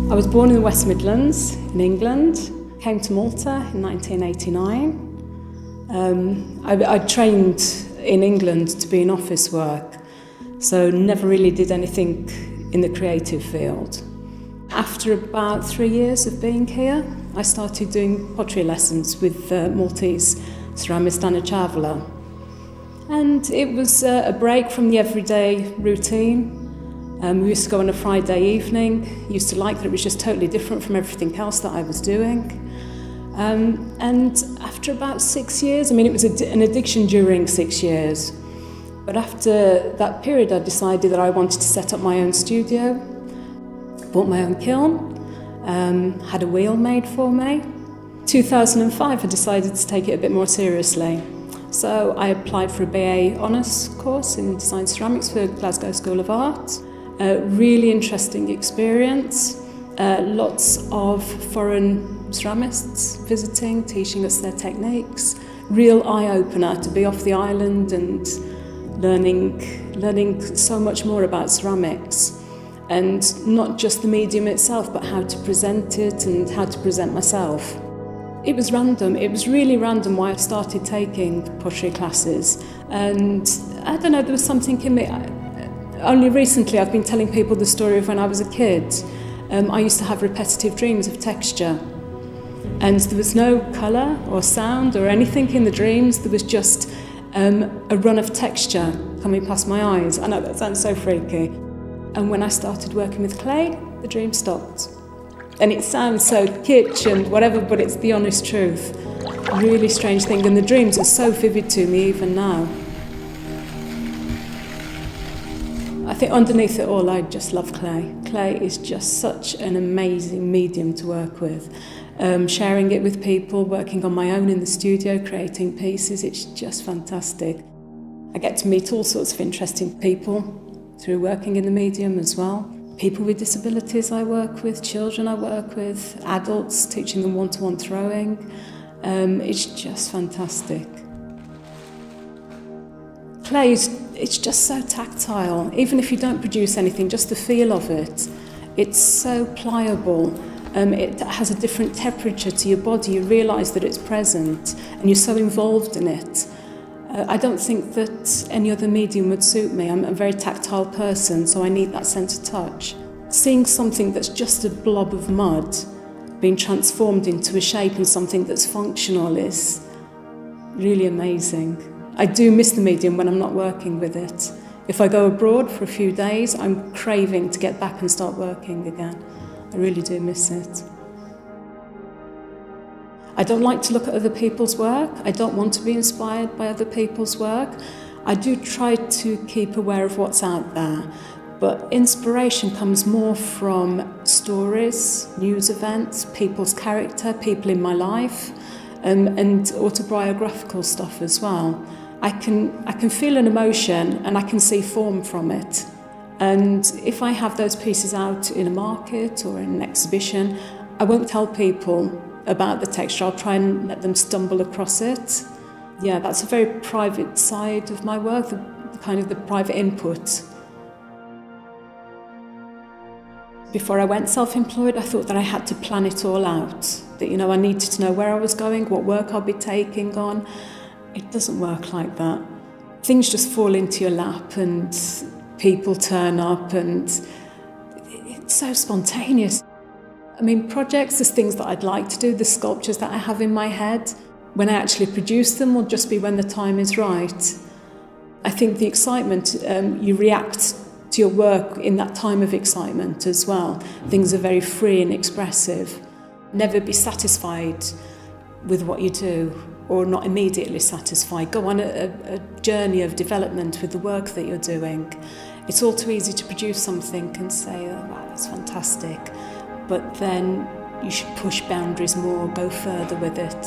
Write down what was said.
I was born in the West Midlands in England, came to Malta in 1989. I trained in England to be in office work, so never really did anything in the creative field. After about 3 years of being here, I started doing pottery lessons with Maltese ceramist Anna Chavala. And it was a break from the everyday routine. We used to go on a Friday evening. Used to like that it was just totally different from everything else that I was doing. And after about 6 years, it was an addiction during 6 years. But after that period, I decided that I wanted to set up my own studio. Bought my own kiln, had a wheel made for me. 2005, I decided to take it a bit more seriously. So I applied for a BA Honours course in Design Ceramics for Glasgow School of Art. Really interesting experience. Lots of foreign ceramists visiting, teaching us their techniques. Real eye-opener to be off the island and learning so much more about ceramics. And not just the medium itself, but how to present it and how to present myself. It was random. It was really random why I started taking pottery classes. And I don't know, there was something in me. Only recently I've been telling people the story of when I was a kid. I used to have repetitive dreams of texture. And there was no colour or sound or anything in the dreams. There was just a run of texture coming past my eyes. I know that sounds so freaky. And when I started working with clay, the dream stopped. And it sounds so kitsch and whatever, but it's the honest truth. Really strange thing, and the dreams are so vivid to me even now. I think underneath it all, I just love clay. Clay is just such an amazing medium to work with. Sharing it with people, working on my own in the studio, creating pieces, it's just fantastic. I get to meet all sorts of interesting people through working in the medium as well. People with disabilities I work with, children I work with, adults, teaching them one-to-one throwing. It's just fantastic. Clay it's just so tactile. Even if you don't produce anything, just the feel of it, it's so pliable. It has a different temperature to your body. You realise that it's present and you're so involved in it. I don't think that any other medium would suit me. I'm a very tactile person, so I need that sense of touch. Seeing something that's just a blob of mud being transformed into a shape and something that's functional is really amazing. I do miss the medium when I'm not working with it. If I go abroad for a few days, I'm craving to get back and start working again. I really do miss it. I don't like to look at other people's work. I don't want to be inspired by other people's work. I do try to keep aware of what's out there, but inspiration comes more from stories, news events, people's character, people in my life, and autobiographical stuff as well. I can feel an emotion and I can see form from it. And if I have those pieces out in a market or in an exhibition, I won't tell people about the texture. I'll try and let them stumble across it. Yeah, that's a very private side of my work, the private input. Before I went self-employed, I thought that I had to plan it all out. That, I needed to know where I was going, what work I'll be taking on. It doesn't work like that. Things just fall into your lap and people turn up and it's so spontaneous. Projects, there's things that I'd like to do, the sculptures that I have in my head. When I actually produce them will just be when the time is right. I think the excitement, you react to your work in that time of excitement as well. Things are very free and expressive. Never be satisfied with what you do or not immediately satisfied. Go on a journey of development with the work that you're doing. It's all too easy to produce something and say, oh, wow, that's fantastic. But then you should push boundaries more, go further with it.